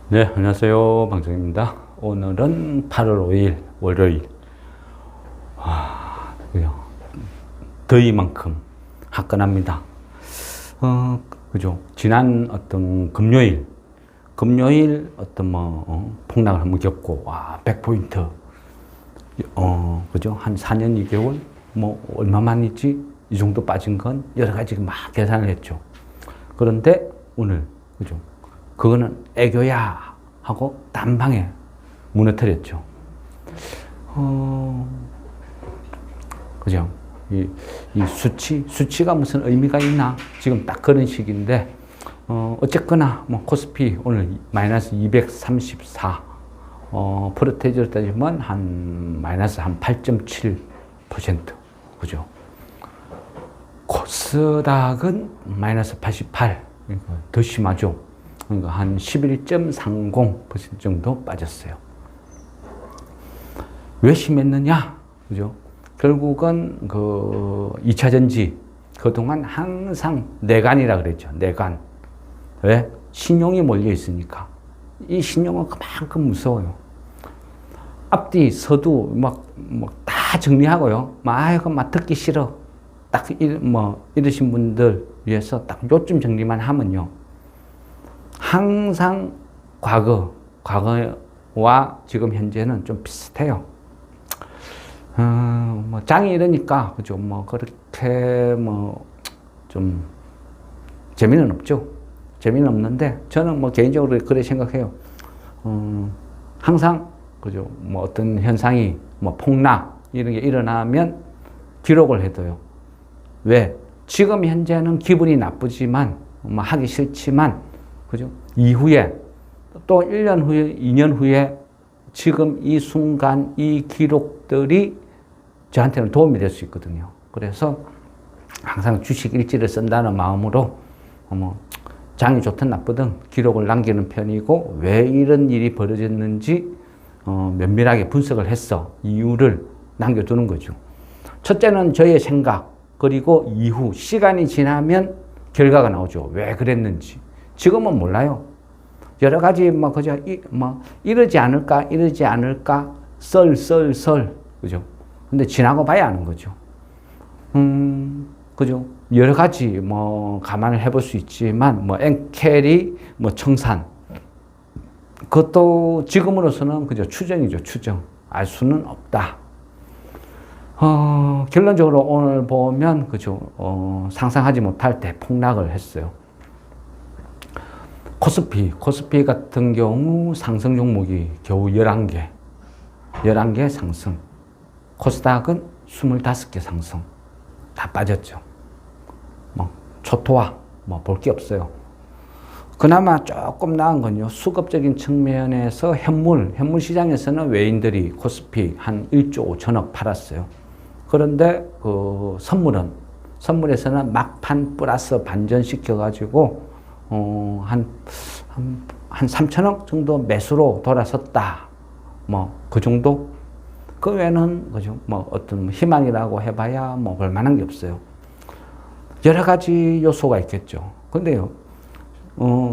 네, 안녕하세요. 방정입니다. 오늘은 8월 5일 월요일. 그죠. 더위만큼 화끈합니다. 그죠. 지난 어떤 금요일 어떤 폭락을 한번 겪고, 100포인트. 그죠. 한 4년 2개월, 얼마만이지? 이 정도 빠진 건 여러 가지 막 계산을 했죠. 그런데 오늘, 그죠. 그거는 애교야 하고 단방에 무너뜨렸죠. 그죠? 이 수치가 무슨 의미가 있나? 지금 딱 그런 시기인데, 어쨌거나, 코스피 오늘 마이너스 234, 프로테이저로 따지면 마이너스 한 8.7%. 그죠? 코스닥은 마이너스 88, 그러니까 더 심하죠. 그러니까 한 11.30% 정도 빠졌어요. 왜 심했느냐? 그죠? 결국은 그 2차 전지, 그동안 항상 내관이라 그랬죠. 내관. 왜? 신용이 몰려 있으니까. 이 신용은 그만큼 무서워요. 앞뒤, 서두, 다 정리하고요. 막 듣기 싫어. 딱, 이러신 분들 위해서 딱 요쯤 정리만 하면요. 항상 과거와 지금 현재는 좀 비슷해요. 짱이 이러니까, 그죠. 그렇게, 좀, 재미는 없죠. 재미는 없는데, 저는 개인적으로 그래 생각해요. 항상, 그죠. 어떤 현상이, 폭락, 이런 게 일어나면 기록을 해둬요. 왜? 지금 현재는 기분이 나쁘지만, 하기 싫지만, 그죠? 이후에, 또 1년 후에, 2년 후에, 지금 이 순간, 이 기록들이 저한테는 도움이 될 수 있거든요. 그래서 항상 주식 일지를 쓴다는 마음으로, 장이 좋든 나쁘든 기록을 남기는 편이고, 왜 이런 일이 벌어졌는지, 면밀하게 분석을 해서 이유를 남겨두는 거죠. 첫째는 저의 생각, 그리고 이후, 시간이 지나면 결과가 나오죠. 왜 그랬는지. 지금은 몰라요. 여러 가지, 그죠. 이러지 않을까, 그죠. 근데 지나고 봐야 아는 거죠. 그죠. 여러 가지, 감안을 해볼 수 있지만, 엔캐리, 청산. 그것도 지금으로서는, 그죠. 추정이죠. 추정. 알 수는 없다. 결론적으로 오늘 보면, 그죠. 상상하지 못할 대폭락을 했어요. 코스피 같은 경우 상승 종목이 겨우 11개 상승. 코스닥은 25개 상승. 다 빠졌죠. 초토화, 볼 게 없어요. 그나마 조금 나은 건요, 수급적인 측면에서 현물 시장에서는 외인들이 코스피 한 1조 5천억 팔았어요. 그런데 그 선물에서는 막판 플러스 반전시켜가지고, 한 3천억 정도 매수로 돌아섰다. 그 정도? 그 외에는, 그죠? 어떤 희망이라고 해봐야 볼만한 게 없어요. 여러 가지 요소가 있겠죠. 근데요,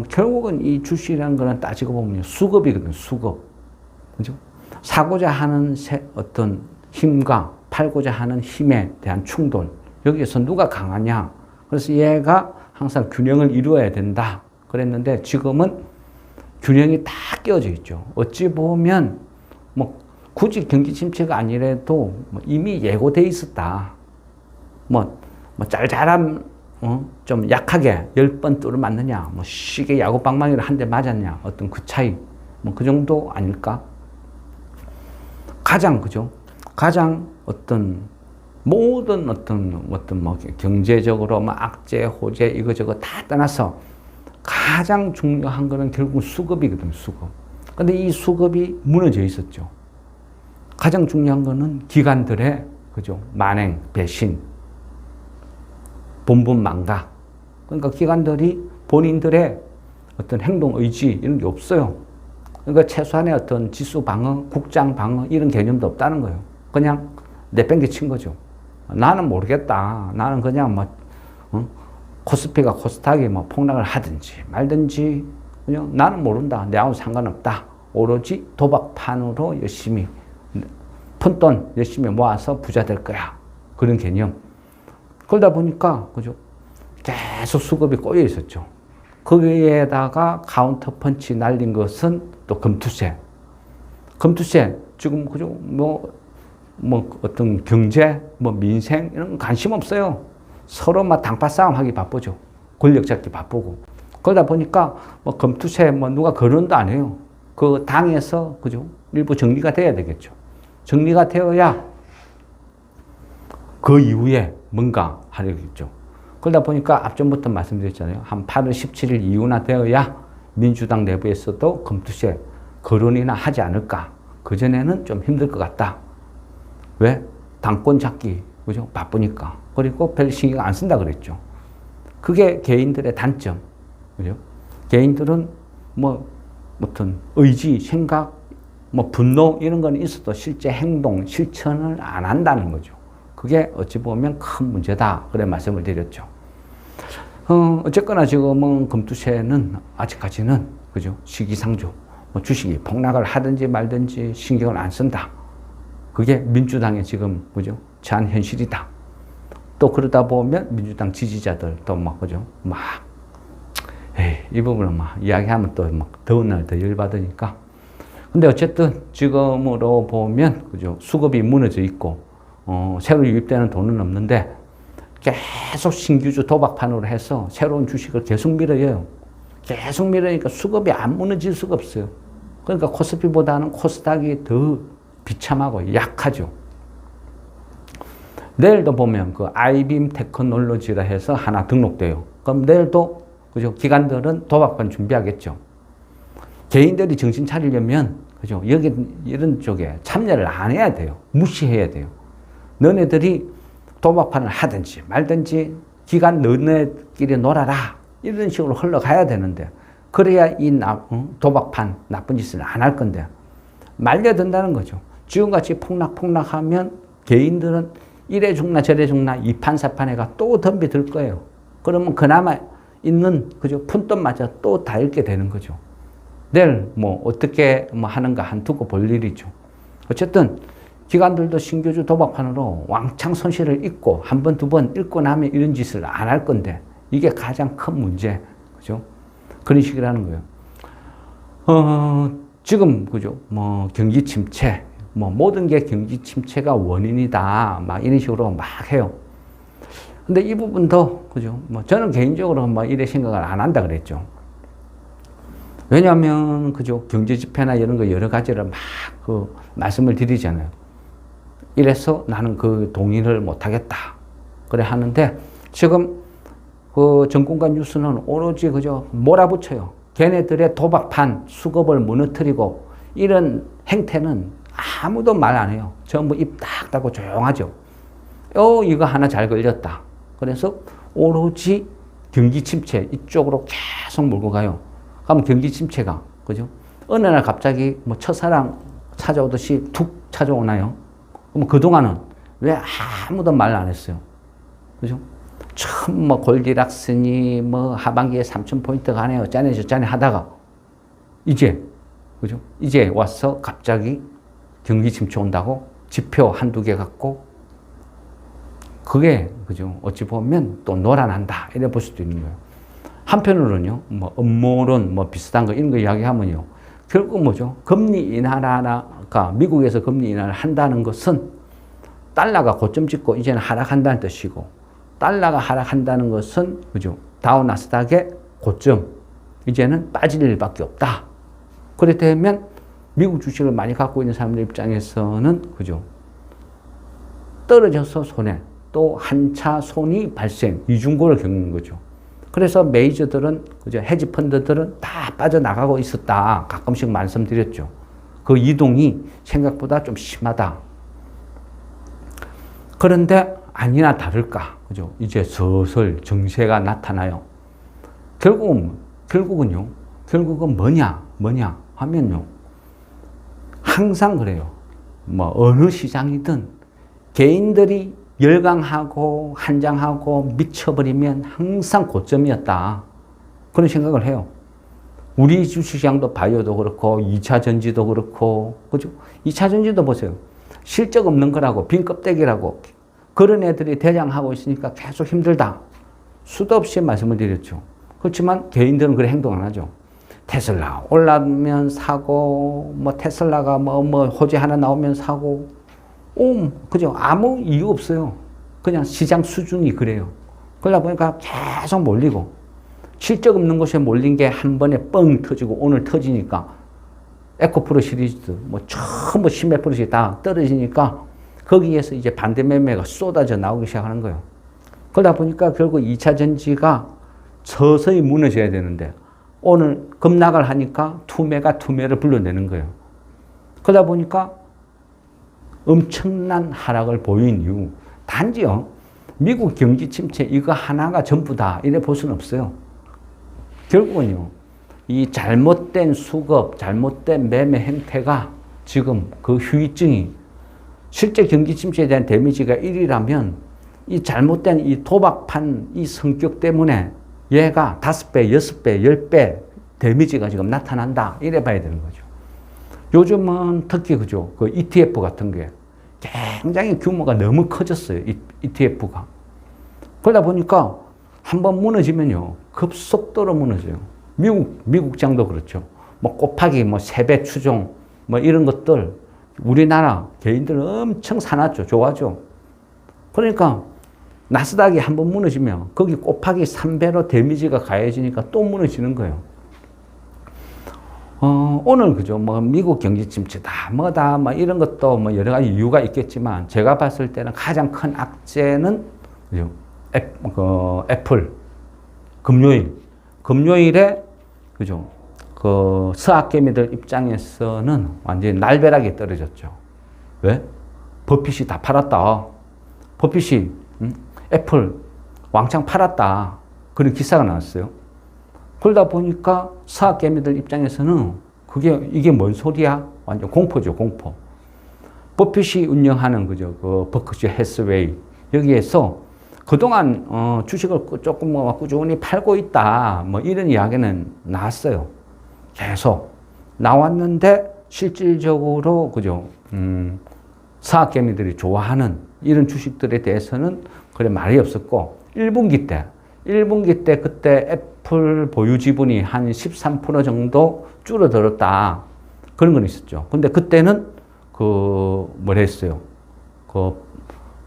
결국은 이 주식이라는 거는 따지고 보면 수급이거든요, 수급. 그죠? 사고자 하는 어떤 힘과 팔고자 하는 힘에 대한 충돌. 여기에서 누가 강하냐? 그래서 얘가 항상 균형을 이루어야 된다. 그랬는데 지금은 균형이 다 깨어져 있죠. 어찌 보면 굳이 경기 침체가 아니래도 이미 예고돼 있었다. 짤짤한 좀 약하게 10번 뚫을 맞느냐, 시계 야구방망이를 한 대 맞았냐, 어떤 그 차이, 그 정도 아닐까? 그죠? 가장 모든 경제적으로 악재, 호재, 이거저거 다 떠나서 가장 중요한 거는 결국 수급이거든요, 수급. 근데 이 수급이 무너져 있었죠. 가장 중요한 거는 기관들의, 그죠? 만행, 배신, 본분망각. 그러니까 기관들이 본인들의 어떤 행동 의지, 이런 게 없어요. 그러니까 최소한의 어떤 지수 방어, 국장 방어, 이런 개념도 없다는 거예요. 그냥 내팽개친 거죠. 나는 모르겠다. 나는 그냥 코스피가 코스닥이 폭락을 하든지 말든지 그냥 나는 모른다. 내하고 상관없다. 오로지 도박판으로 열심히 푼돈 열심히 모아서 부자 될 거야. 그런 개념. 그러다 보니까 그죠? 계속 수급이 꼬여 있었죠. 거기에다가 카운터 펀치 날린 것은 또 금투세. 금투세 지금 그죠? 뭐 어떤 경제, 민생 이런 건 관심 없어요. 서로 막 당파 싸움 하기 바쁘죠. 권력 잡기 바쁘고. 그러다 보니까 금투세 누가 거론도 안 해요. 그 당에서 그죠? 일부 정리가 돼야 되겠죠. 정리가 되어야 그 이후에 뭔가 하려겠죠. 그러다 보니까 앞전부터 말씀드렸잖아요. 한 8월 17일 이후나 되어야 민주당 내부에서도 금투세 거론이나 하지 않을까. 그전에는 좀 힘들 것 같다. 왜? 당권 잡기, 그죠? 바쁘니까. 그리고 별 신경 안 쓴다 그랬죠. 그게 개인들의 단점. 그죠? 개인들은 어떤 의지, 생각, 분노 이런 건 있어도 실제 행동, 실천을 안 한다는 거죠. 그게 어찌 보면 큰 문제다. 그래 말씀을 드렸죠. 어쨌거나 지금은 금투세는 아직까지는 그죠? 시기상조. 주식이 폭락을 하든지 말든지 신경을 안 쓴다. 그게 민주당의 지금 그죠? 제한 현실이다. 또 그러다 보면 민주당 지지자들 또 그죠? 이 부분을 이야기하면 또 더운 날 더 열받으니까. 근데 어쨌든 지금으로 보면 그죠? 수급이 무너져 있고 새로 유입되는 돈은 없는데 계속 신규주 도박판으로 해서 새로운 주식을 계속 밀어요. 계속 밀으니까 수급이 안 무너질 수가 없어요. 그러니까 코스피보다는 코스닥이 더 비참하고 약하죠. 내일도 보면 그 아이빔 테크놀로지라 해서 하나 등록돼요. 그럼 내일도 그죠? 기관들은 도박판 준비하겠죠. 개인들이 정신 차리려면 그죠? 여기 이런 쪽에 참여를 안 해야 돼요. 무시해야 돼요. 너네들이 도박판을 하든지 말든지 기관 너네끼리 놀아라. 이런 식으로 흘러가야 되는데 그래야 이 도박판 나쁜 짓을 안 할 건데 말려든다는 거죠. 지금같이 폭락하면 개인들은 이래 죽나 저래 죽나 이판사판해가 또 덤비들 거예요. 그러면 그나마 있는 그죠? 푼돈마저 또 다 잃게 되는 거죠. 내일 어떻게 하는가 한 두고 볼 일이죠. 어쨌든 기관들도 신규주 도박판으로 왕창 손실을 입고 한 번, 두 번 잃고 나면 이런 짓을 안 할 건데 이게 가장 큰 문제, 그죠? 그런 식이라는 거예요. 지금 그죠? 경기 침체, 모든 게 경기 침체가 원인이다, 이런 식으로 해요. 근데 이 부분도 그죠? 저는 개인적으로 이래 생각을 안 한다 그랬죠. 왜냐하면 그죠? 경제 지표나 이런 거 여러 가지를 말씀을 드리잖아요. 이래서 나는 그 동의를 못 하겠다. 그래 하는데 지금 그 정권과 뉴스는 오로지 그저 몰아붙여요. 걔네들의 도박판 수급을 무너뜨리고 이런 행태는 아무도 말 안 해요. 전부 입 딱 닫고 조용하죠. 이거 하나 잘 걸렸다. 그래서 오로지 경기 침체 이쪽으로 계속 몰고 가요. 그럼 경기 침체가 그죠? 어느 날 갑자기 첫사랑 찾아오듯이 툭 찾아오나요? 그럼 그동안은 왜 아무도 말 안 했어요? 그죠? 처음 골디락스니 하반기에 3,000포인트 가네 어쩌네 저쩌네 하다가 이제 그죠? 이제 와서 갑자기 경기 침체 온다고 지표 한두 개 갖고 그게 그죠? 어찌 보면 또 놀아난다 이래 볼 수도 있는 거예요. 한편으로는요, 음모론 비슷한 거 이런 거 이야기하면요, 결국 뭐죠? 금리 인하가 미국에서 금리 인하를 한다는 것은 달러가 고점 찍고 이제는 하락한다는 뜻이고, 달러가 하락한다는 것은 그죠? 다우 나스닥의 고점 이제는 빠질 일밖에 없다. 그렇다면 미국 주식을 많이 갖고 있는 사람들 입장에서는 그죠? 떨어져서 손해, 또 한차 손이 발생, 이중고를 겪는 거죠. 그래서 메이저들은 그죠? 헤지 펀드들은 다 빠져나가고 있었다. 가끔씩 말씀드렸죠. 그 이동이 생각보다 좀 심하다. 그런데 아니나 다를까, 그죠? 이제 슬슬 정세가 나타나요. 결국은 뭐냐 하면요. 항상 그래요. 어느 시장이든 개인들이 열광하고 한장하고 미쳐버리면 항상 고점이었다. 그런 생각을 해요. 우리 주식시장도 바이오도 그렇고 2차 전지도 그렇고 그죠? 2차 전지도 보세요. 실적 없는 거라고 빈 껍데기라고 그런 애들이 대장하고 있으니까 계속 힘들다. 수도 없이 말씀을 드렸죠. 그렇지만 개인들은 그런 행동 안 하죠. 테슬라 올라면 사고 뭐 테슬라가 뭐 호재 하나 나오면 사고 그죠? 아무 이유 없어요. 그냥 시장 수준이 그래요. 그러다 보니까 계속 몰리고 실적 없는 곳에 몰린 게 한 번에 뻥 터지고 오늘 터지니까 에코프로 시리즈 뭐 전부 10몇 프로씩 다 떨어지니까 거기에서 이제 반대 매매가 쏟아져 나오기 시작하는 거예요. 그러다 보니까 결국 2차 전지가 서서히 무너져야 되는데 오늘 급락을 하니까 투매가 투매를 불러내는 거예요. 그러다 보니까 엄청난 하락을 보인 이유 단지요. 미국 경기 침체 이거 하나가 전부다 이래 볼 수는 없어요. 결국은요. 이 잘못된 수급, 잘못된 매매 행태가 지금 그 후유증이 실제 경기 침체에 대한 데미지가 1이라면 이 잘못된 이 도박판 이 성격 때문에 얘가 5배, 6배, 10배 데미지가 지금 나타난다. 이래 봐야 되는 거죠. 요즘은 특히 그죠. 그 ETF 같은 게 굉장히 규모가 너무 커졌어요. ETF가. 그러다 보니까 한번 무너지면요. 급속도로 무너져요. 미국장도 그렇죠. 뭐 곱하기 뭐 3배 추종 뭐 이런 것들 우리나라 개인들은 엄청 사놨죠. 좋아하죠. 그러니까 나스닥이 한번 무너지면 거기 곱하기 3배로 데미지가 가해지니까 또 무너지는 거예요. 오늘 그죠. 뭐 미국 경기 침체다 뭐다 뭐 이런 것도 뭐 여러 가지 이유가 있겠지만 제가 봤을 때는 가장 큰 악재는 그죠. 애플 금요일에 그죠. 그 서학개미들 입장에서는 완전히 날벼락이 떨어졌죠. 왜? 버핏이 다 팔았다. 버핏이 애플 왕창 팔았다. 그런 기사가 나왔어요. 그러다 보니까 서학개미들 입장에서는 이게 뭔 소리야? 완전 공포죠, 공포. 버핏이 운영하는 그죠. 그 버크셔 해스웨이 여기에서 그동안 주식을 조금 꾸준히 팔고 있다. 뭐 이런 이야기는 나왔어요. 계속 나왔는데 실질적으로 그죠. 서학개미들이 좋아하는 이런 주식들에 대해서는 그래 말이 없었고 1분기 때 그때 애플 보유 지분이 한 13% 정도 줄어들었다. 그런 건 있었죠. 근데 그때는 뭘 했어요?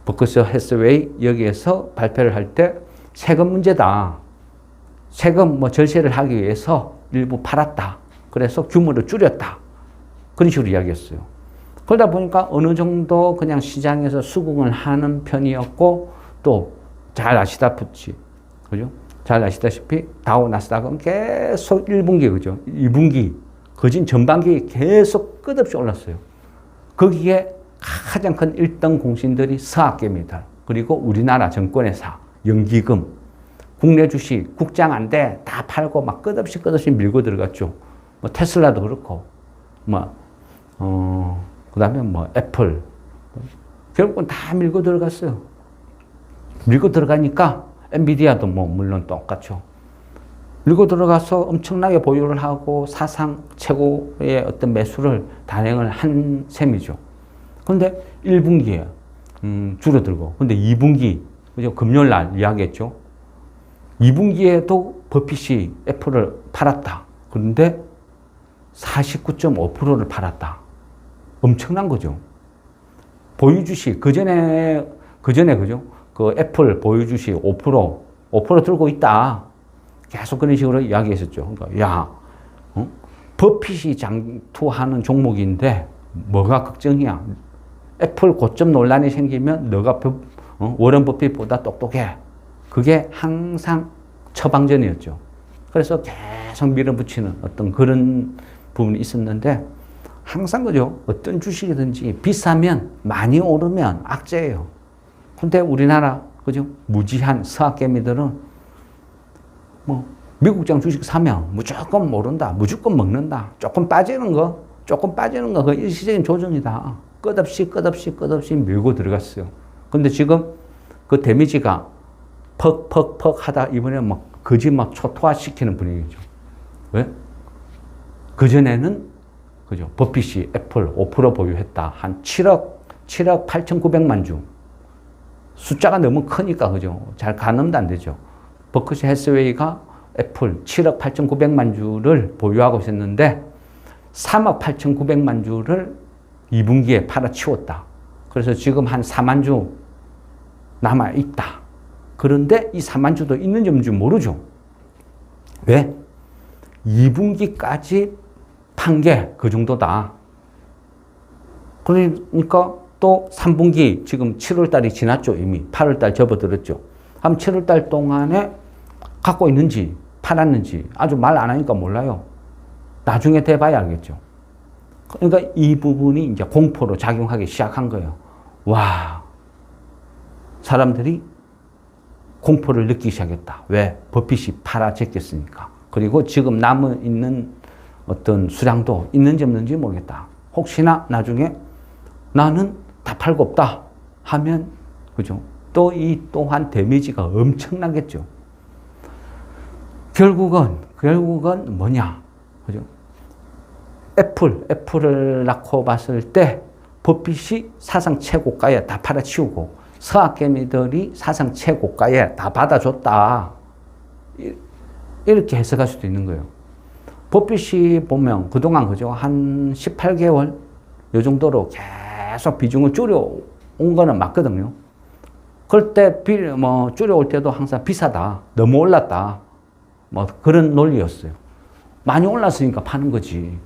버크셔 해스웨이 여기에서 발표를 할 때 세금 문제다. 세금 절세를 하기 위해서 일부 팔았다. 그래서 규모를 줄였다. 그런 식으로 이야기했어요. 그러다 보니까 어느 정도 그냥 시장에서 수긍을 하는 편이었고 또 잘 아시다시피 그죠? 잘 아시다시피 다우 나스닥은 계속 1분기 그죠? 2분기 거진 전반기 계속 끝없이 올랐어요. 거기에 가장 큰 1등 공신들이 서학개미들 그리고 우리나라 정권회사 연기금 국내 주식 국장 안 돼 다 팔고 막 끝없이 밀고 들어갔죠. 뭐 테슬라도 그렇고 그다음에 애플 결국은 다 밀고 들어갔어요. 밀고 들어가니까 엔비디아도 물론 똑같죠. 밀고 들어가서 엄청나게 보유를 하고 사상 최고의 어떤 매수를 단행을 한 셈이죠. 그런데 1분기에 줄어들고 근데 2분기 그죠? 금요일 날 이야기했죠. 2분기에도 버핏이 애플을 팔았다. 그런데 49.5%를 팔았다. 엄청난 거죠. 보유 주식 그전에 그죠? 그 애플 보유 주식 5% 들고 있다. 계속 그런 식으로 이야기했었죠. 그러니까 버핏이 장투하는 종목인데 뭐가 걱정이야? 애플 고점 논란이 생기면 너가 워런 버핏보다 똑똑해. 그게 항상 처방전이었죠. 그래서 계속 밀어붙이는 어떤 그런 부분이 있었는데 항상 그죠. 어떤 주식이든지 비싸면 많이 오르면 악재예요. 근데 우리나라 그죠? 무지한 서학개미들은 미국장 주식 사면 무조건 오른다. 무조건 먹는다. 조금 빠지는 거 그 일시적인 조정이다. 끝없이 밀고 들어갔어요. 근데 지금 그 데미지가 퍽 하다 이번에 거짓 초토화시키는 분위기죠. 왜? 그전에는, 그죠? 버핏이 애플 5% 보유했다. 한 7억 8,900만 주. 숫자가 너무 크니까, 그죠? 잘 가늠도 안 되죠. 버크셔 해서웨이가 애플 7억 8,900만 주를 보유하고 있었는데 3억 8,900만 주를 2분기에 팔아치웠다. 그래서 지금 한 4만 주 남아있다. 그런데 이 4만 주도 있는지 없는지 모르죠. 왜? 2분기까지 판 게 그 정도다. 그러니까 또 3분기, 지금 7월 달이 지났죠. 이미 8월 달 접어들었죠. 그럼 7월 달 동안에 갖고 있는지 팔았는지 아주 말 안 하니까 몰라요. 나중에 돼봐야 알겠죠. 그러니까 이 부분이 이제 공포로 작용하기 시작한 거예요. 와, 사람들이 공포를 느끼기 시작했다. 왜? 버핏이 팔아 제꼈으니까. 그리고 지금 남아 있는 어떤 수량도 있는지 없는지 모르겠다. 혹시나 나중에 나는 다 팔고 없다 하면, 그죠? 또 이 또한 데미지가 엄청나겠죠. 결국은 뭐냐? 그죠? 애플을 낳고 봤을 때 버핏이 사상 최고가에 다 팔아치우고 서학개미들이 사상 최고가에 다 받아줬다. 이렇게 해석할 수도 있는 거예요. 버핏이 보면 그동안, 그죠? 한 18개월 요 정도로 계속 비중을 줄여온 거는 맞거든요. 그럴 때 줄여올 때도 항상 비싸다. 너무 올랐다. 뭐 그런 논리였어요. 많이 올랐으니까 파는 거지.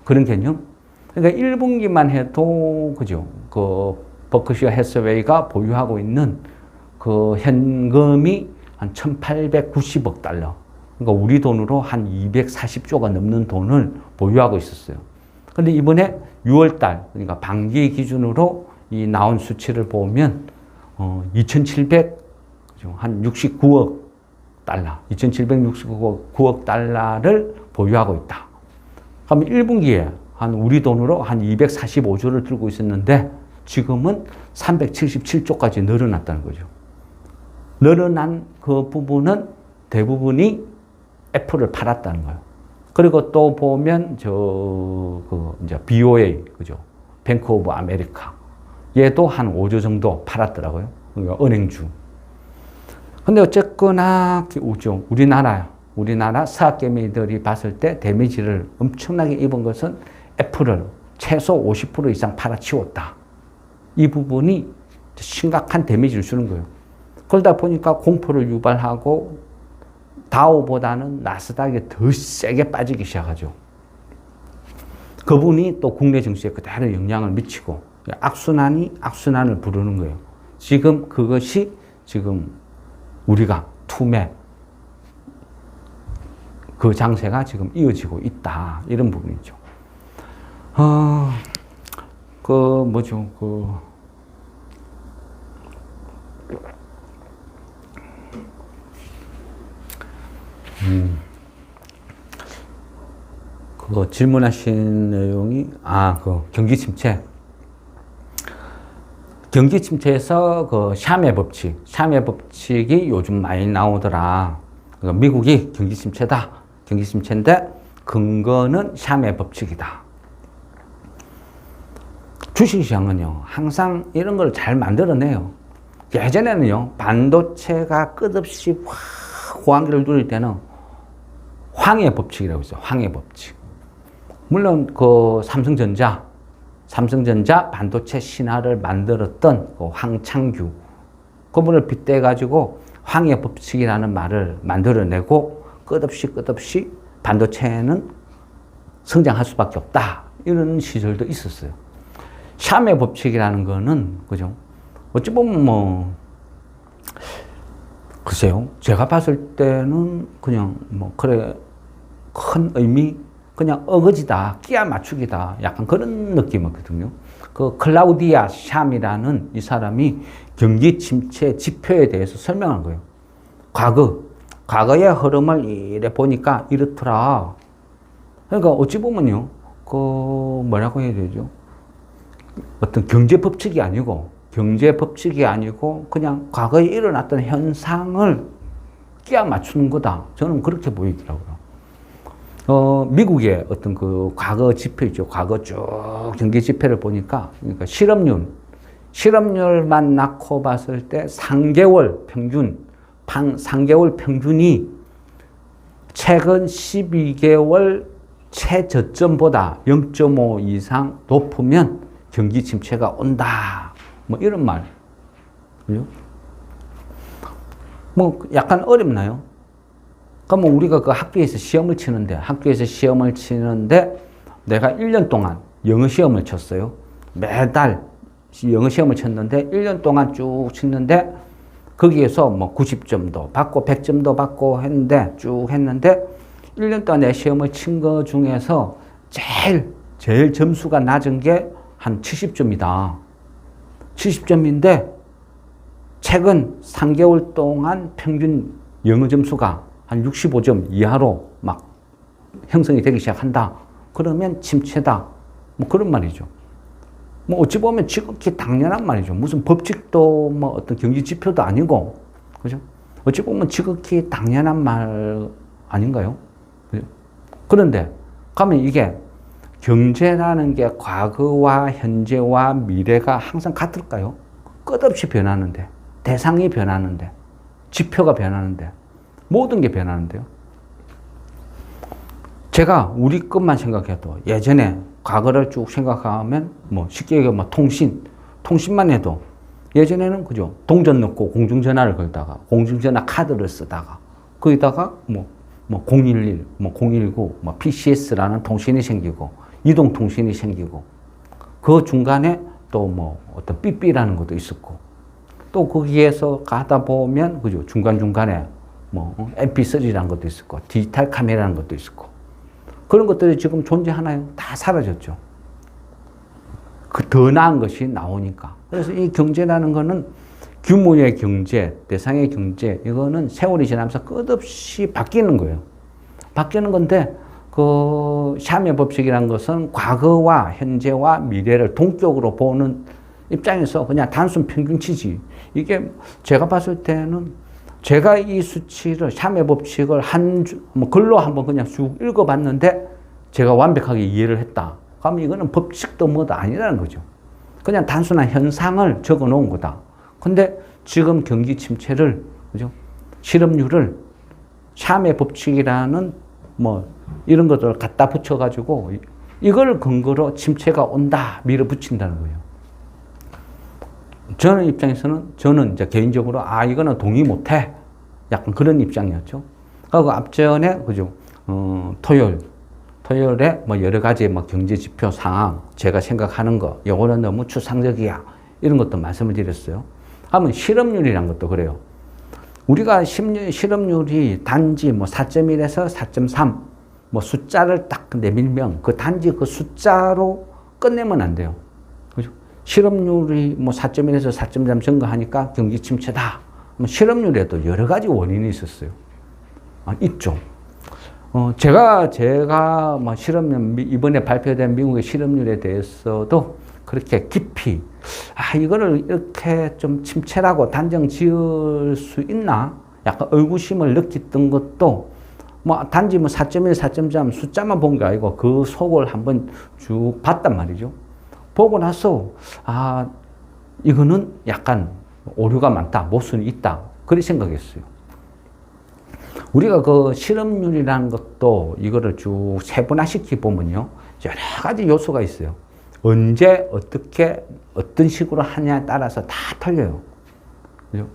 그런 개념? 그러니까 1분기만 해도, 그죠? 그 버크셔 해서웨이가 보유하고 있는 그 현금이 한 1,890억 달러. 그러니까 우리 돈으로 한 240조가 넘는 돈을 보유하고 있었어요. 근데 이번에 6월달, 그러니까 반기 기준으로 이 나온 수치를 보면, 2,769억 달러, 2,769억 달러를 보유하고 있다. 그럼 1분기에 한 우리 돈으로 한 245조를 들고 있었는데 지금은 377조까지 늘어났다는 거죠. 늘어난 그 부분은 대부분이 애플을 팔았다는 거예요. 그리고 또 보면 이제 BOA, 그죠? 뱅크 오브 아메리카. 얘도 한 5조 정도 팔았더라고요. 그러니까 은행주. 근데 어쨌거나, 우리나라 서학개미들이 봤을 때 데미지를 엄청나게 입은 것은 애플을 최소 50% 이상 팔아치웠다. 이 부분이 심각한 데미지를 주는 거예요. 그러다 보니까 공포를 유발하고 다우보다는 나스닥이 더 세게 빠지기 시작하죠. 그분이 또 국내 증시에 그대로 영향을 미치고 악순환이 악순환을 부르는 거예요. 지금 그것이 지금 우리가 투매 그 장세가 지금 이어지고 있다. 이런 부분이죠. 그거 질문하신 내용이, 경기 침체. 경기 침체에서 그 샤메 법칙이 요즘 많이 나오더라. 그러니까 미국이 경기 침체다. 경기 침체인데 근거는 샤메 법칙이다. 주식시장은요, 항상 이런 걸 잘 만들어내요. 예전에는요, 반도체가 끝없이 호황기를 누릴 때는 황해 법칙이라고 있어요. 황해 법칙. 물론 그 삼성전자 반도체 신화를 만들었던 그 황창규, 그분을 빗대 가지고 황해 법칙이라는 말을 만들어내고 끝없이 반도체는 성장할 수밖에 없다. 이런 시절도 있었어요. 샤메 법칙이라는 거는, 그죠? 어찌 보면 글쎄요. 제가 봤을 때는 그냥 큰 의미, 그냥 어거지다, 끼야 맞추기다, 약간 그런 느낌이거든요. 그 클라우디아 샴이라는 이 사람이 경기 침체 지표에 대해서 설명한 거예요. 과거의 흐름을 이래 보니까 이렇더라. 그러니까 어찌 보면요, 뭐라고 해야 되죠? 어떤 경제 법칙이 아니고 그냥 과거에 일어났던 현상을 끼야 맞추는 거다. 저는 그렇게 보이더라고요. 미국의 어떤 그 과거 지표 있죠. 과거 쭉 경기 지표를 보니까, 그러니까 실업률만 낳고 봤을 때 3개월 평균이 최근 12개월 최저점보다 0.5 이상 높으면 경기 침체가 온다. 뭐 이런 말. 그죠? 뭐 약간 어렵나요? 그러면 우리가 그 학교에서 시험을 치는데 내가 1년 동안 영어 시험을 쳤어요. 매달 영어 시험을 쳤는데 1년 동안 쭉 치는데 거기에서 뭐 90점도 받고 100점도 받고 했는데 쭉 했는데 1년 동안 내 시험을 친 거 중에서 제일 점수가 낮은 게 한 70점이다. 70점인데 최근 3개월 동안 평균 영어 점수가 한 65점 이하로 막 형성이 되기 시작한다. 그러면 침체다. 뭐 그런 말이죠. 뭐 어찌 보면 지극히 당연한 말이죠. 무슨 법칙도 뭐 어떤 경기 지표도 아니고, 그죠? 어찌 보면 지극히 당연한 말 아닌가요? 그죠? 그런데 가면 이게 경제라는 게 과거와 현재와 미래가 항상 같을까요? 끝없이 변하는데, 대상이 변하는데, 지표가 변하는데, 모든 게 변하는데요. 제가 우리 것만 생각해도 예전에 과거를 쭉 생각하면 뭐 쉽게 얘기하면 뭐 통신만 해도 예전에는 그죠. 동전 넣고 공중전화를 걸다가 공중전화 카드를 쓰다가 거기다가 뭐 011, 뭐 019, 뭐 PCS라는 통신이 생기고 이동통신이 생기고 그 중간에 또 뭐 어떤 삐삐라는 것도 있었고 또 거기에서 가다 보면 그죠. 중간중간에 뭐 MP3라는 것도 있었고 디지털 카메라라는 것도 있었고 그런 것들이 지금 존재하나요? 다 사라졌죠. 그 더 나은 것이 나오니까. 그래서 이 경제라는 거는 규모의 경제, 대상의 경제, 이거는 세월이 지나면서 끝없이 바뀌는 거예요. 바뀌는 건데, 그 샤메 법칙이라는 것은 과거와 현재와 미래를 동격으로 보는 입장에서 그냥 단순 평균치지. 이게 제가 봤을 때는 제가 이 수치를, 샤메 법칙을 글로 한번 그냥 쭉 읽어봤는데 제가 완벽하게 이해를 했다. 그러면 이거는 법칙도 뭐도 아니라는 거죠. 그냥 단순한 현상을 적어 놓은 거다. 근데 지금 경기 침체를, 그죠? 실업률을 샤메 법칙이라는 뭐 이런 것들을 갖다 붙여가지고 이걸 근거로 침체가 온다 밀어붙인다는 거예요. 저는 입장에서는 저는 이제 개인적으로 이거는 동의 못해. 약간 그런 입장이었죠. 그리고 앞전에 그죠. 토요일에 뭐 여러 가지 뭐 경제 지표 상황 제가 생각하는 거 요거는 너무 추상적이야. 이런 것도 말씀을 드렸어요. 하면 실업률이란 것도 그래요. 우리가 실업률이 단지 뭐 4.1에서 4.3 뭐 숫자를 딱 내밀면 그 단지 그 숫자로 끝내면 안 돼요. 그죠? 실업률이 뭐 4.1에서 4.3 증가하니까 경기 침체다. 실업률에도 여러 가지 원인이 있었어요. 있죠. 제가 뭐 실업률, 이번에 발표된 미국의 실업률에 대해서도 그렇게 깊이, 이거를 이렇게 좀 침체라고 단정 지을 수 있나? 약간 의구심을 느꼈던 것도 뭐 단지 뭐 4.1, 4.3 숫자만 본 게 아니고 그 속을 한번 쭉 봤단 말이죠. 보고 나서, 이거는 약간 오류가 많다, 모순이 있다. 그렇게 생각했어요. 우리가 그 실업률이라는 것도 이거를 쭉 세분화시키 보면요. 여러 가지 요소가 있어요. 언제, 어떻게, 어떤 식으로 하냐에 따라서 다 틀려요. 그죠?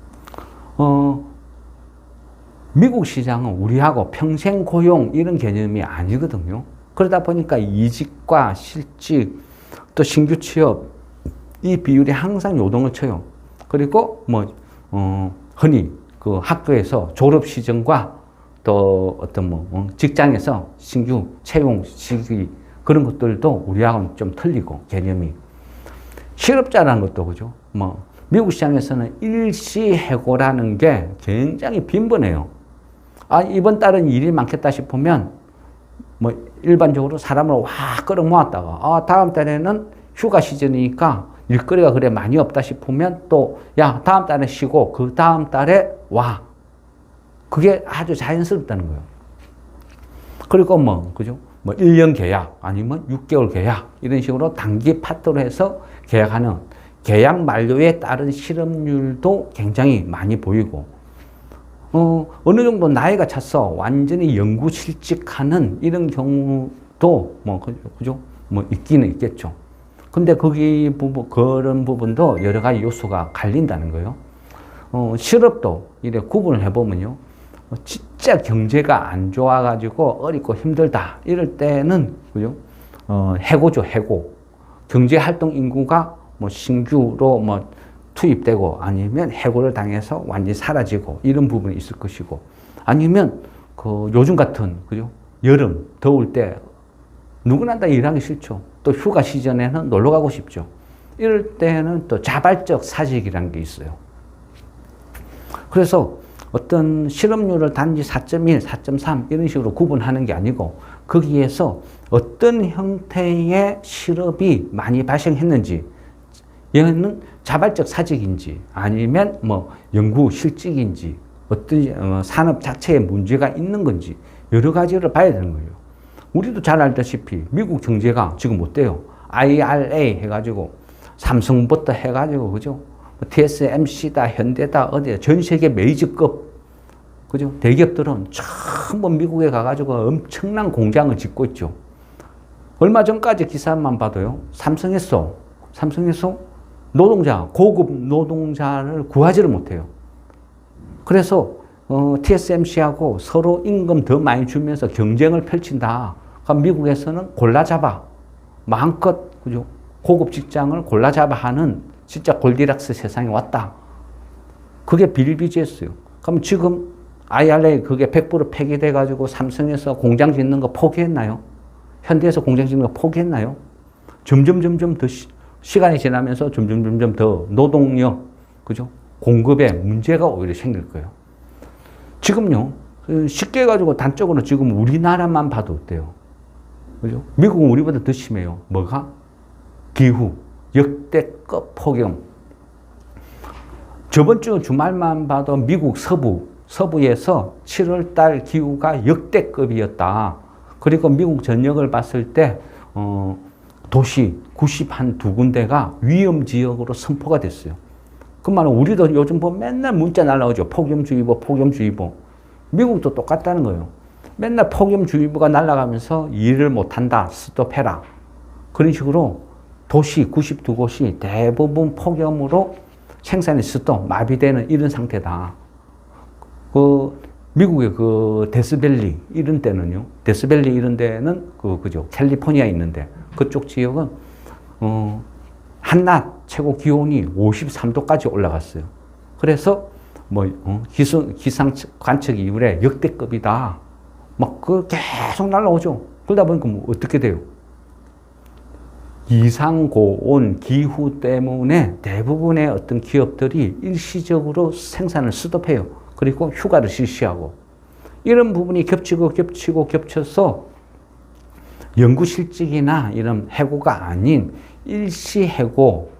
미국 시장은 우리하고 평생 고용 이런 개념이 아니거든요. 그러다 보니까 이직과 실직, 또 신규 취업, 이 비율이 항상 요동을 쳐요. 그리고 흔히 그 학교에서 졸업 시즌과 또 어떤 직장에서 신규 채용 시기 그런 것들도 우리하고는 좀 틀리고 개념이. 실업자라는 것도 그죠. 미국 시장에서는 일시해고라는 게 굉장히 빈번해요. 이번 달은 일이 많겠다 싶으면 일반적으로 사람을 끌어모았다가 다음 달에는 휴가 시즌이니까 일거리가 그래 많이 없다 싶으면 또 다음 달에 쉬고 그 다음 달에 와. 그게 아주 자연스럽다는 거예요. 그리고 뭐, 그죠? 뭐 1년 계약 아니면 6개월 계약 이런 식으로 단기 파트로 해서 계약하는 계약 만료에 따른 실업률도 굉장히 많이 보이고, 어느 정도 나이가 차서 완전히 연구 실직하는 이런 경우도 뭐, 그죠? 뭐 있기는 있겠죠. 근데 거기 부분, 그런 부분도 여러 가지 요소가 갈린다는 거예요. 실업도 이래 구분을 해보면요. 진짜 경제가 안 좋아가지고 어렵고 힘들다. 이럴 때는, 그죠? 해고죠, 해고. 경제활동 인구가 뭐 신규로 뭐 투입되고 아니면 해고를 당해서 완전히 사라지고 이런 부분이 있을 것이고, 아니면 그 요즘 같은, 그죠? 여름, 더울 때 누구나 다 일하기 싫죠. 또 휴가 시즌에는 놀러 가고 싶죠. 이럴 때는 또 자발적 사직이라는 게 있어요. 그래서 어떤 실업률을 단지 4.1, 4.3 이런 식으로 구분하는 게 아니고 거기에서 어떤 형태의 실업이 많이 발생했는지, 얘는 자발적 사직인지 아니면 뭐 연구 실직인지 어떤 산업 자체에 문제가 있는 건지 여러 가지를 봐야 되는 거예요. 우리도 잘 알다시피 미국 경제가 지금 어때요? IRA 해가지고 삼성부터 해가지고, 그죠? TSMC다, 현대다, 어디야, 전 세계 메이저급, 그죠? 대기업들은 전부 미국에 가가지고 엄청난 공장을 짓고 있죠. 얼마 전까지 기사만 봐도요, 삼성에서 노동자, 고급 노동자를 구하지를 못해요. 그래서 TSMC하고 서로 임금 더 많이 주면서 경쟁을 펼친다. 그럼 미국에서는 골라잡아. 마음껏, 그죠? 고급 직장을 골라잡아 하는 진짜 골디락스 세상이 왔다. 그게 비일비재했어요. 그럼 지금 IRA 그게 100% 폐기돼가지고 삼성에서 공장 짓는 거 포기했나요? 현대에서 공장 짓는 거 포기했나요? 점점 더 시간이 지나면서 점점 더 노동력, 그죠? 공급에 문제가 오히려 생길 거예요. 지금요, 쉽게 가지고 단적으로 지금 우리나라만 봐도 어때요? 그죠? 미국은 우리보다 더 심해요. 뭐가? 기후, 역대급 폭염. 저번 주 주말만 봐도 미국 서부에서 7월 달 기후가 역대급이었다. 그리고 미국 전역을 봤을 때, 도시 92군데가 위험 지역으로 선포가 됐어요. 그 말은 우리도 요즘 보면 맨날 문자 날라오죠. 폭염주의보. 미국도 똑같다는 거예요. 맨날 폭염주의보가 날아가면서 일을 못한다. 스톱해라. 그런 식으로 도시 92곳이 대부분 폭염으로 생산이 스톱, 마비되는 이런 상태다. 미국의 데스밸리 이런 데는요. 데스밸리 이런 데는 그죠. 캘리포니아에 있는데 그쪽 지역은 한낮 최고 기온이 53도까지 올라갔어요. 그래서 기상 관측 이후에 역대급이다. 막 계속 날라오죠. 그러다 보니까 어떻게 돼요? 이상 고온 기후 때문에 대부분의 어떤 기업들이 일시적으로 생산을 스톱해요. 그리고 휴가를 실시하고 이런 부분이 겹쳐서 연구실직이나 이런 해고가 아닌 일시해고,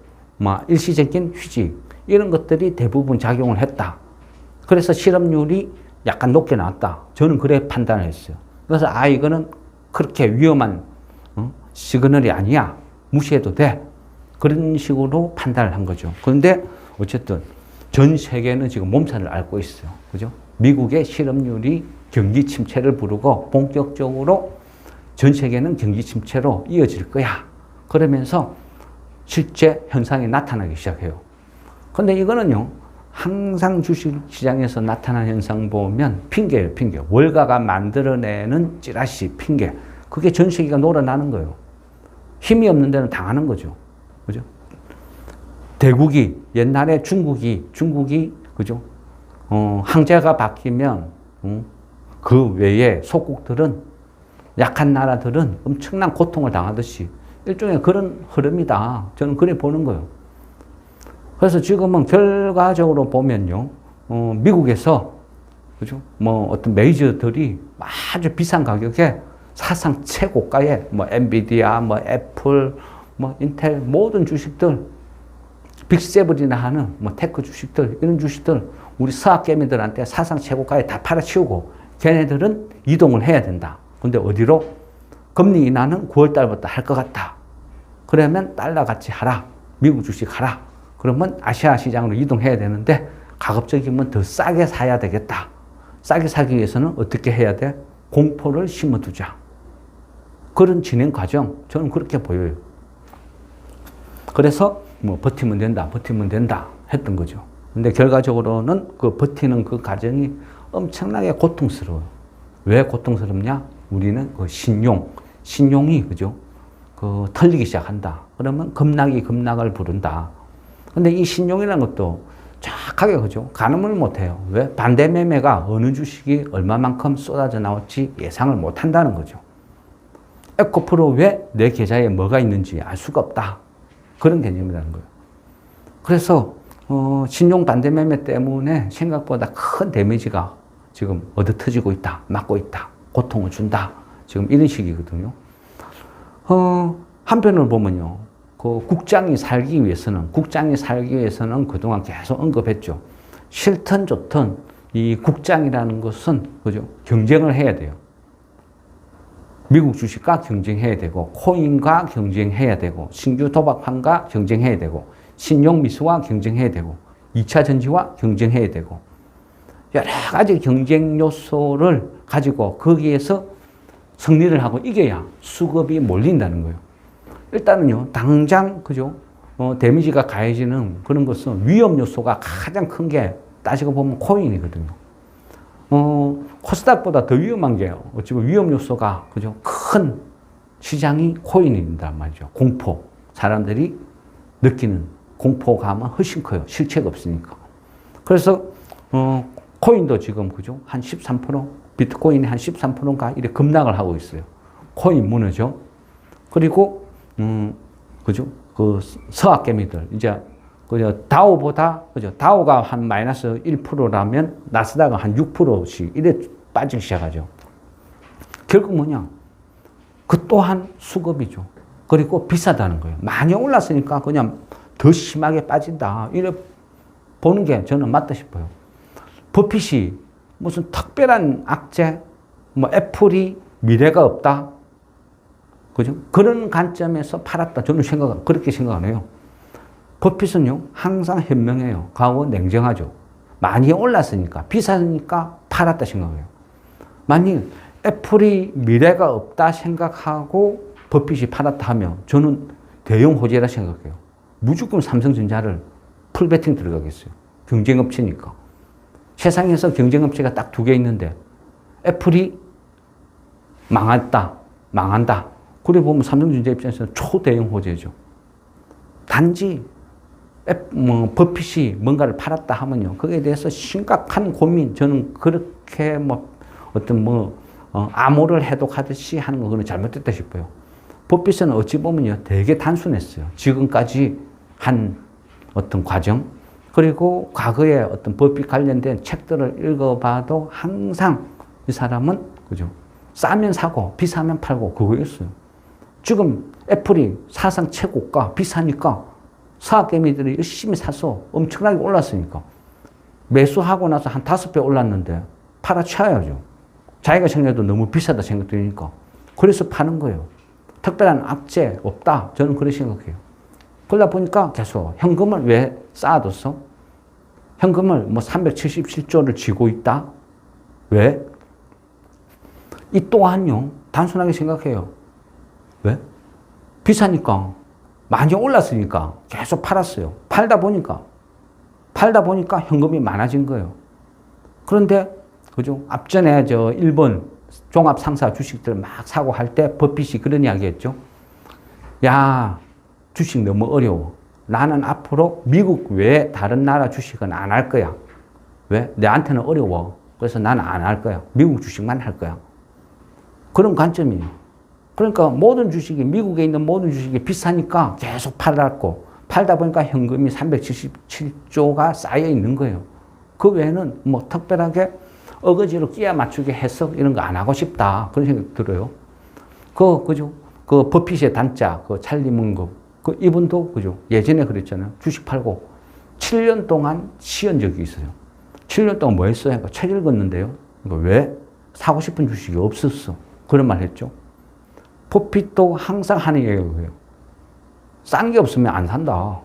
일시적인 휴직 이런 것들이 대부분 작용을 했다. 그래서 실업률이 약간 높게 나왔다. 저는 그래 판단을 했어요. 그래서 이거는 그렇게 위험한 시그널이 아니야. 무시해도 돼. 그런 식으로 판단을 한 거죠. 그런데 어쨌든 전 세계는 지금 몸살을 앓고 있어요. 그죠? 미국의 실업률이 경기 침체를 부르고 본격적으로 전 세계는 경기 침체로 이어질 거야. 그러면서 실제 현상이 나타나기 시작해요. 근데 이거는요, 항상 주식시장에서 나타나는 현상 보면 핑계예요, 핑계. 월가가 만들어내는 찌라시, 핑계. 그게 전 세계가 놀아나는 거예요. 힘이 없는 데는 당하는 거죠. 그죠? 대국이, 옛날에 중국이, 그죠? 황제가 바뀌면, 그 외에 속국들은, 약한 나라들은 엄청난 고통을 당하듯이 일종의 그런 흐름이다. 저는 그래 보는 거예요. 그래서 지금은 결과적으로 보면요, 미국에서, 그죠? 어떤 메이저들이 아주 비싼 가격에 사상 최고가의 엔비디아, 애플, 인텔 모든 주식들, 빅세븐이나 하는 테크 주식들, 이런 주식들 우리 서학개미들한테 사상 최고가에 다 팔아치우고 걔네들은 이동을 해야 된다. 근데 어디로? 금리 인하는 9월 달부터 할 것 같다. 그러면 달러 같이 하라. 미국 주식 하라. 그러면 아시아 시장으로 이동해야 되는데 가급적이면 더 싸게 사야 되겠다. 싸게 사기 위해서는 어떻게 해야 돼? 공포를 심어두자. 그런 진행 과정, 저는 그렇게 보여요. 그래서 뭐 버티면 된다, 버티면 된다 했던 거죠. 근데 결과적으로는 그 버티는 그 과정이 엄청나게 고통스러워요. 왜 고통스럽냐? 우리는 그 신용이 그죠? 그 털리기 시작한다. 그러면 급락을 부른다. 근데 이 신용이라는 것도 정확하게 그죠? 가늠을 못 해요. 왜? 반대 매매가 어느 주식이 얼마만큼 쏟아져 나올지 예상을 못 한다는 거죠. 에코프로 왜 내 계좌에 뭐가 있는지 알 수가 없다. 그런 개념이라는 거예요. 그래서 신용 반대 매매 때문에 생각보다 큰 데미지가 지금 얻어 터지고 있다. 맞고 있다. 고통을 준다. 지금 이런 식이거든요. 한편으로 보면요. 그 국장이 살기 위해서는 그동안 계속 언급했죠. 싫든 좋든 이 국장이라는 것은 그죠? 경쟁을 해야 돼요. 미국 주식과 경쟁해야 되고, 코인과 경쟁해야 되고, 신규 도박판과 경쟁해야 되고, 신용 미수와 경쟁해야 되고, 2차 전지와 경쟁해야 되고, 여러 가지 경쟁 요소를 가지고 거기에서 승리를 하고 이겨야 수급이 몰린다는 거예요. 일단은요, 당장, 그죠? 데미지가 가해지는 그런 것은 위험 요소가 가장 큰 게 따지고 보면 코인이거든요. 코스닥보다 더 위험한 게 어찌 보면 위험 요소가, 그죠? 큰 시장이 코인입니다. 말이죠. 공포. 사람들이 느끼는 공포감은 훨씬 커요. 실체가 없으니까. 그래서, 코인도 지금, 그죠? 한 13%? 비트코인이 한 13%인가? 이렇게 급락을 하고 있어요. 코인 무너져. 그리고, 그죠? 그 서학개미들, 이제, 그죠? 다우보다, 그죠? 다우가 한 마이너스 1%라면 나스닥은 한 6%씩 이래 빠지기 시작하죠. 결국 뭐냐? 그 또한 수급이죠. 그리고 비싸다는 거예요. 많이 올랐으니까 그냥 더 심하게 빠진다. 이래 보는 게 저는 맞다 싶어요. 버핏이 무슨 특별한 악재, 뭐 애플이 미래가 없다. 그죠? 그런 관점에서 팔았다. 저는 그렇게 생각 안 해요. 버핏은요, 항상 현명해요. 가고 냉정하죠. 많이 올랐으니까, 비싸니까 팔았다 생각해요. 만일 애플이 미래가 없다 생각하고 버핏이 팔았다 하면 저는 대형 호재라 생각해요. 무조건 삼성전자를 풀배팅 들어가겠어요. 경쟁업체니까. 세상에서 경쟁업체가 딱 2개 있는데 애플이 망한다. 그래 보면 삼성전자 입장에서는 초대형 호재죠. 단지 버핏이 뭔가를 팔았다 하면요. 거기에 대해서 심각한 고민, 저는 그렇게 암호를 해독하듯이 하는 거, 그건 잘못됐다 싶어요. 버핏은 어찌 보면요. 되게 단순했어요. 지금까지 한 어떤 과정, 그리고 과거에 어떤 버핏 관련된 책들을 읽어봐도 항상 이 사람은, 그죠? 싸면 사고, 비싸면 팔고, 그거였어요. 지금 애플이 사상 최고가, 비싸니까 서학개미들이 열심히 사서 엄청나게 올랐으니까 매수하고 나서 한 5배 올랐는데 팔아쳐야죠. 자기가 생각해도 너무 비싸다 생각되니까. 그래서 파는 거예요. 특별한 악재 없다. 저는 그렇게 생각해요. 그러다 보니까 계속 현금을 왜 쌓아뒀어? 현금을 377조를 쥐고 있다? 왜? 이 또한요, 단순하게 생각해요. 왜? 비싸니까. 많이 올랐으니까 계속 팔았어요. 팔다 보니까 현금이 많아진 거예요. 그런데, 그죠? 앞전에 일본 종합상사 주식들 막 사고 할 때 버핏이 그런 이야기 했죠. 야, 주식 너무 어려워. 나는 앞으로 미국 외에 다른 나라 주식은 안 할 거야. 왜? 내한테는 어려워. 그래서 나는 안 할 거야. 미국 주식만 할 거야. 그런 관점이에요. 그러니까 미국에 있는 모든 주식이 비싸니까 계속 팔았고, 팔다 보니까 현금이 377조가 쌓여 있는 거예요. 그 외에는 특별하게 어거지로 끼워 맞추게 해석 이런 거 안 하고 싶다. 그런 생각 들어요. 그죠? 그 버핏의 단자, 그 찰리 문거, 이분도, 그죠? 예전에 그랬잖아요. 주식 팔고 7년 동안 쉬은 적이 있어요. 7년 동안 뭐 했어요? 책 읽었는데요. 왜? 사고 싶은 주식이 없었어. 그런 말 했죠. 포핏도 항상 하는 얘기예요. 싼 게 없으면 안 산다.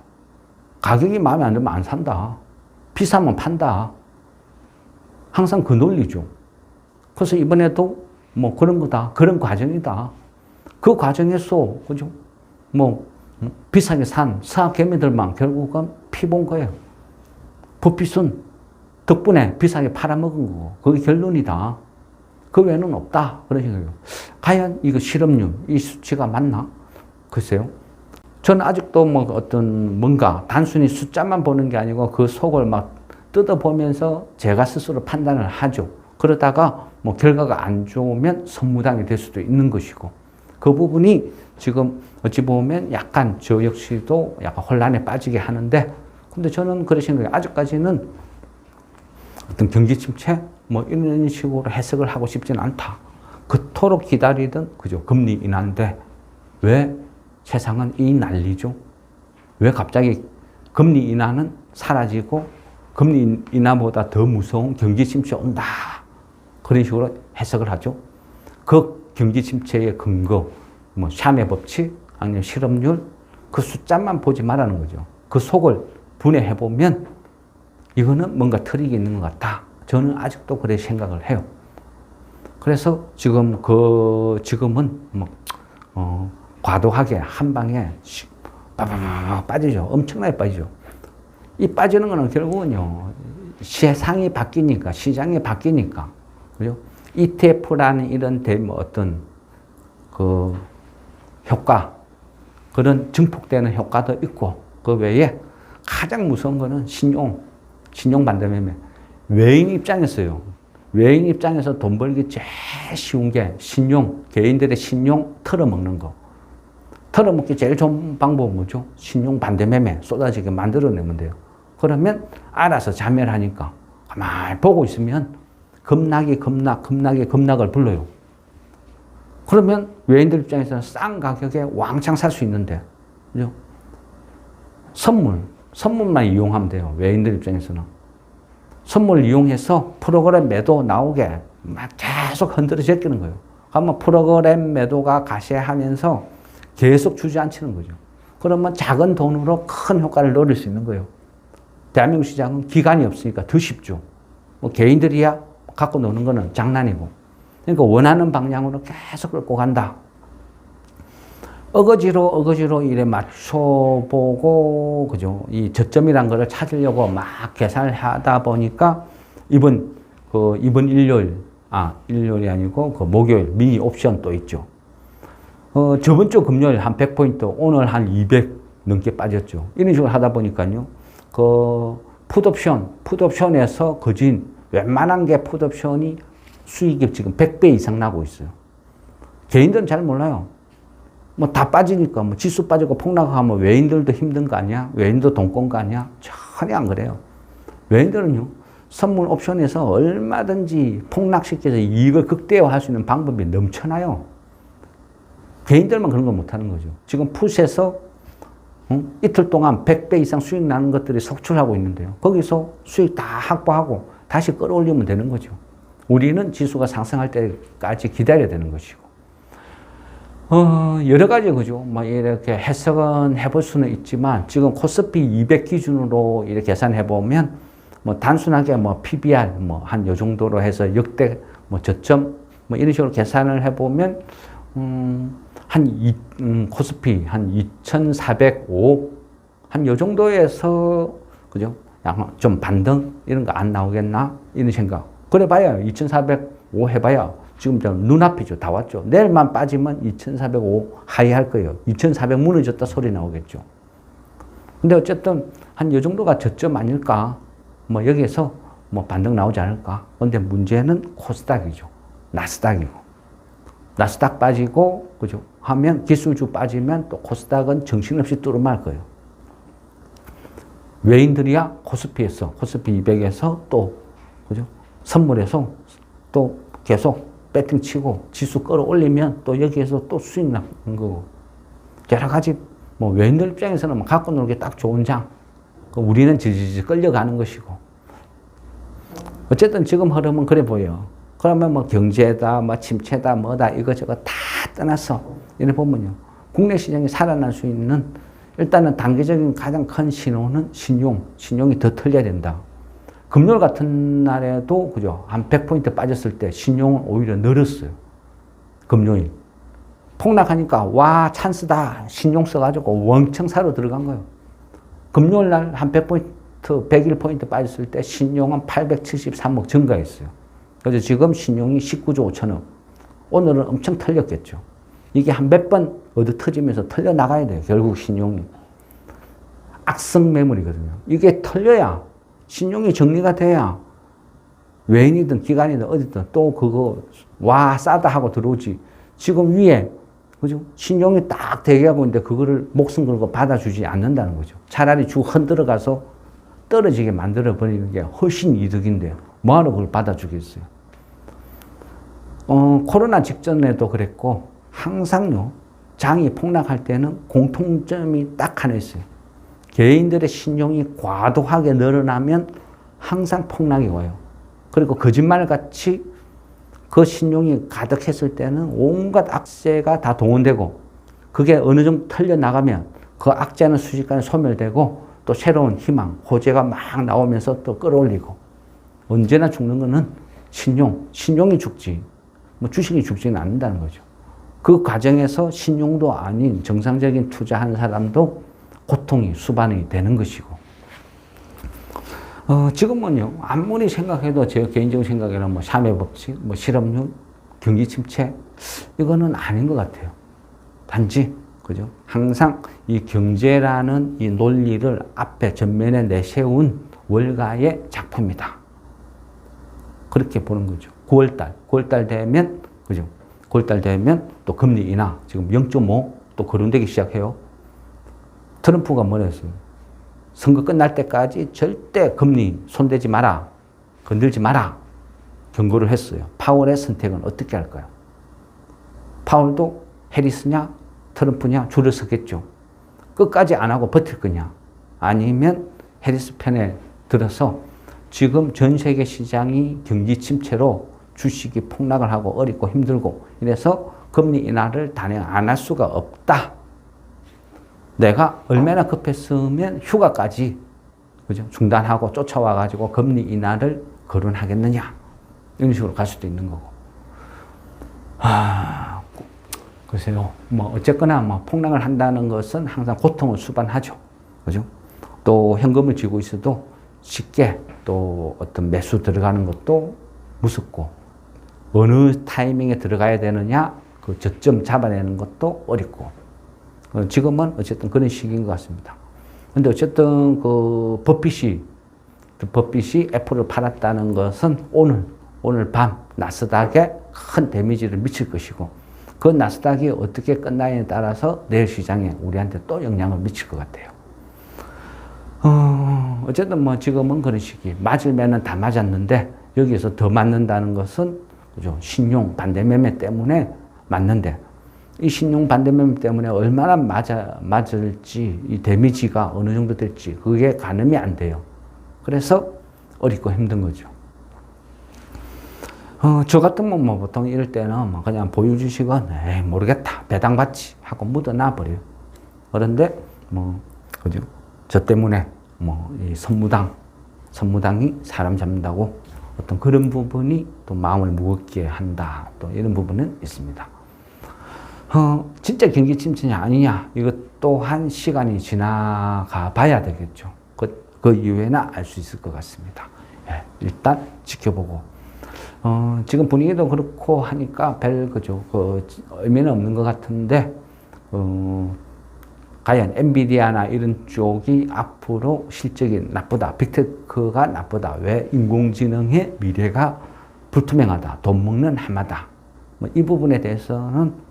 가격이 마음에 안 들면 안 산다. 비싸면 판다. 항상 그 논리죠. 그래서 이번에도 뭐 그런 거다. 그런 과정이다. 그 과정에서, 그죠? 뭐, 비싸게 산 서학 개미들만 결국은 피본 거예요. 부핏은 덕분에 비싸게 팔아먹은 거고, 그게 결론이다. 그 외에는 없다. 그런 식이에요. 과연 이거 실업률, 이 수치가 맞나? 글쎄요. 저는 아직도 뭐 어떤 뭔가 단순히 숫자만 보는 게 아니고 그 속을 막 뜯어보면서 제가 스스로 판단을 하죠. 그러다가 뭐 결과가 안 좋으면 선무당이 될 수도 있는 것이고, 그 부분이 지금 어찌 보면 약간 저 역시도 약간 혼란에 빠지게 하는데, 근데 저는 그런 생각이 아직까지는 어떤 경기 침체 뭐 이런 식으로 해석을 하고 싶지는 않다. 그토록 기다리던 그죠 금리 인하인데 왜 세상은 이 난리죠? 왜 갑자기 금리 인하는 사라지고 금리 인하보다 더 무서운 경기 침체 온다. 그런 식으로 해석을 하죠. 그 경기 침체의 근거, 뭐 샴의 법칙, 아니면 실업률, 그 숫자만 보지 말라는 거죠. 그 속을 분해해 보면 이거는 뭔가 트릭이 있는 것 같다. 저는 아직도 그렇게 생각을 해요. 그래서 지금은 뭐 과도하게 한 방에 빠바바바 빠지죠. 엄청나게 빠지죠. 이 빠지는 거는 결국은요, 세상이 바뀌니까, 시장이 바뀌니까, 그죠? ETF라는 이런 뭐 어떤 그 효과, 그런 증폭되는 효과도 있고, 그 외에 가장 무서운 거는 신용 반대매매. 외인 입장에서요. 외인 입장에서 돈 벌기 제일 쉬운 게 개인들의 신용 털어먹는 거. 털어먹기 제일 좋은 방법은 뭐죠? 신용 반대매매 쏟아지게 만들어내면 돼요. 그러면 알아서 자멸하니까 가만히 보고 있으면 급락을 불러요. 그러면 외인들 입장에서는 싼 가격에 왕창 살 수 있는데, 그죠? 선물만 이용하면 돼요. 외인들 입장에서는. 선물 이용해서 프로그램 매도 나오게 막 계속 흔들어 제끼는 거예요. 그러면 프로그램 매도가 가세하면서 계속 주저앉히는 거죠. 그러면 작은 돈으로 큰 효과를 노릴 수 있는 거예요. 대한민국 시장은 기간이 없으니까 더 쉽죠. 뭐 개인들이야 갖고 노는 거는 장난이고. 그러니까 원하는 방향으로 계속 끌고 간다. 어거지로 이래 맞춰보고, 그죠? 이 저점이란 거를 찾으려고 막 계산을 하다 보니까 이번 일요일이 아니고 그 목요일 미니 옵션 또 있죠. 저번 주 금요일 한 100포인트, 오늘 한 200 넘게 빠졌죠. 이런 식으로 하다 보니까요. 그 풋옵션에서 거진 웬만한 게 풋옵션이 수익이 지금 100배 이상 나고 있어요. 개인들은 잘 몰라요. 뭐 다 빠지니까 뭐 지수 빠지고 폭락하면 외인들도 힘든 거 아니야? 외인도 돈 건 거 아니야? 전혀 안 그래요. 외인들은요, 선물 옵션에서 얼마든지 폭락시켜서 이익을 극대화할 수 있는 방법이 넘쳐나요. 개인들만 그런 거 못하는 거죠. 지금 풋에서 이틀 동안 100배 이상 수익 나는 것들이 속출하고 있는데요. 거기서 수익 다 확보하고 다시 끌어올리면 되는 거죠. 우리는 지수가 상승할 때까지 기다려야 되는 것이고. 여러 가지, 그죠? 뭐, 이렇게 해석은 해볼 수는 있지만, 지금 코스피 200 기준으로 이렇게 계산해보면, 뭐, 단순하게 뭐, PBR, 뭐, 한 요 정도로 해서 역대, 뭐, 저점, 뭐, 이런 식으로 계산을 해보면, 코스피 한 2,405, 한 요 정도에서, 그죠? 약간 좀 반등, 이런 거 안 나오겠나? 이런 생각. 그래 봐야 2,405 해봐야 지금 눈앞이죠. 다 왔죠. 내일만 빠지면 2,405 하이 할 거예요. 2,400 무너졌다 소리 나오겠죠. 근데 어쨌든 한 이 정도가 저점 아닐까? 뭐 여기에서 뭐 반등 나오지 않을까? 근데 문제는 코스닥이죠. 나스닥이고. 나스닥 빠지고, 그죠? 하면 기술주 빠지면 또 코스닥은 정신없이 뚫어말 거예요. 외인들이야 코스피 200에서 또, 그죠? 선물에서 또 계속 배팅 치고 지수 끌어올리면 또 여기에서 또 수익 나는 거고. 여러 가지, 뭐, 외인들 입장에서는 뭐 갖고 놀기 딱 좋은 장. 우리는 지지지 끌려가는 것이고. 어쨌든 지금 흐름은 그래 보여요. 그러면 뭐 경제다, 뭐 침체다, 뭐다, 이거저거 다 떠나서, 이래 보면요. 국내 시장이 살아날 수 있는 일단은 단기적인 가장 큰 신호는 신용이 더 털려야 된다. 금요일 같은 날에도, 그죠? 한 100포인트 빠졌을 때 신용은 오히려 늘었어요. 금요일. 폭락하니까, 와, 찬스다. 신용 써가지고 왕창 사러 들어간 거예요. 금요일 날 한 100포인트, 101포인트 빠졌을 때 신용은 873억 증가했어요. 그래서 지금 신용이 19조 5천억. 오늘은 엄청 털렸겠죠. 이게 한 몇 번 얻어 터지면서 털려 나가야 돼요. 결국 신용이. 악성 매물이거든요. 이게 털려야, 신용이 정리가 돼야 외인이든 기관이든 어디든 또 그거 와 싸다 하고 들어오지. 지금 위에 그죠? 신용이 딱 대기하고 있는데 그거를 목숨 걸고 받아주지 않는다는 거죠. 차라리 쭉 흔들어가서 떨어지게 만들어 버리는 게 훨씬 이득인데 뭐하러 그걸 받아주겠어요. 코로나 직전에도 그랬고 항상요. 장이 폭락할 때는 공통점이 딱 하나 있어요. 개인들의 신용이 과도하게 늘어나면 항상 폭락이 와요. 그리고 거짓말같이 그 신용이 가득했을 때는 온갖 악재가 다 동원되고 그게 어느 정도 털려나가면 그 악재는 순식간에 소멸되고 또 새로운 희망, 호재가 막 나오면서 또 끌어올리고 언제나 죽는 거는 신용이 죽지 뭐 주식이 죽지는 않는다는 거죠. 그 과정에서 신용도 아닌 정상적인 투자하는 사람도 고통이 수반이 되는 것이고 지금은요, 아무리 생각해도 제 개인적인 생각에는 뭐 샤메 법칙, 뭐 실업률, 경기 침체, 이거는 아닌 것 같아요. 단지, 그죠? 항상 이 경제라는 이 논리를 앞에 전면에 내세운 월가의 작품이다. 그렇게 보는 거죠. 9월달 되면, 그죠? 9월달 되면 또 금리 인하, 지금 0.5 또 거론되기 시작해요. 트럼프가 뭐라 했어요? 선거 끝날 때까지 절대 금리 손대지 마라. 건들지 마라. 경고를 했어요. 파월의 선택은 어떻게 할까요? 파월도 해리스냐 트럼프냐 줄을 서겠죠. 끝까지 안 하고 버틸 거냐. 아니면 해리스 편에 들어서 지금 전 세계 시장이 경기 침체로 주식이 폭락을 하고 어렵고 힘들고 이래서 금리 인하를 단행 안 할 수가 없다. 내가 얼마나 급했으면 휴가까지 그죠? 중단하고 쫓아와가지고 금리 인하를 거론하겠느냐. 이런 식으로 갈 수도 있는 거고. 글쎄요. 뭐, 어쨌거나 뭐 폭락을 한다는 것은 항상 고통을 수반하죠. 그죠? 또 현금을 쥐고 있어도 쉽게 또 어떤 매수 들어가는 것도 무섭고, 어느 타이밍에 들어가야 되느냐, 그 저점 잡아내는 것도 어렵고, 지금은 어쨌든 그런 시기인 것 같습니다. 근데 어쨌든 그 버핏이 애플을 팔았다는 것은 오늘 밤 나스닥에 큰 데미지를 미칠 것이고 그 나스닥이 어떻게 끝나냐에 따라서 내일 시장에 우리한테 또 영향을 미칠 것 같아요. 어쨌든 뭐 지금은 그런 시기. 맞으면은 다 맞았는데 여기에서 더 맞는다는 것은 그죠? 신용 반대매매 때문에 맞는데 이 신용 반대매매 때문에 얼마나 맞을지, 이 데미지가 어느 정도 될지, 그게 가늠이 안 돼요. 그래서 어렵고 힘든 거죠. 저 같으면 뭐 보통 이럴 때는 뭐 그냥 보유 주식은, 모르겠다. 배당받지. 하고 묻어놔 버려요. 그런데, 그죠. 저 때문에, 이 선무당이 사람 잡는다고 어떤 그런 부분이 또 마음을 무겁게 한다. 또 이런 부분은 있습니다. 진짜 경기 침체냐 아니냐 이것 또한 시간이 지나가 봐야 되겠죠. 그 이후에나 알 수 있을 것 같습니다. 일단 지켜보고 지금 분위기도 그렇고 하니까 그죠. 의미는 없는 것 같은데 과연 엔비디아나 이런 쪽이 앞으로 실적이 나쁘다, 빅테크가 나쁘다, 왜 인공지능의 미래가 불투명하다, 돈 먹는 하마다, 이 부분에 대해서는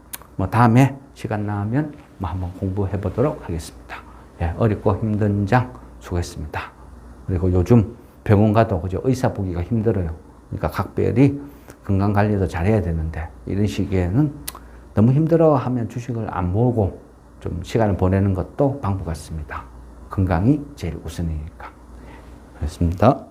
다음에 시간 나면 한번 공부해 보도록 하겠습니다. 어렵고 힘든 장 수고했습니다. 그리고 요즘 병원 가도 그죠? 의사 보기가 힘들어요. 그러니까 각별히 건강 관리도 잘해야 되는데 이런 시기에는 너무 힘들어 하면 주식을 안 모으고 좀 시간을 보내는 것도 방법 같습니다. 건강이 제일 우선이니까. 그렇습니다.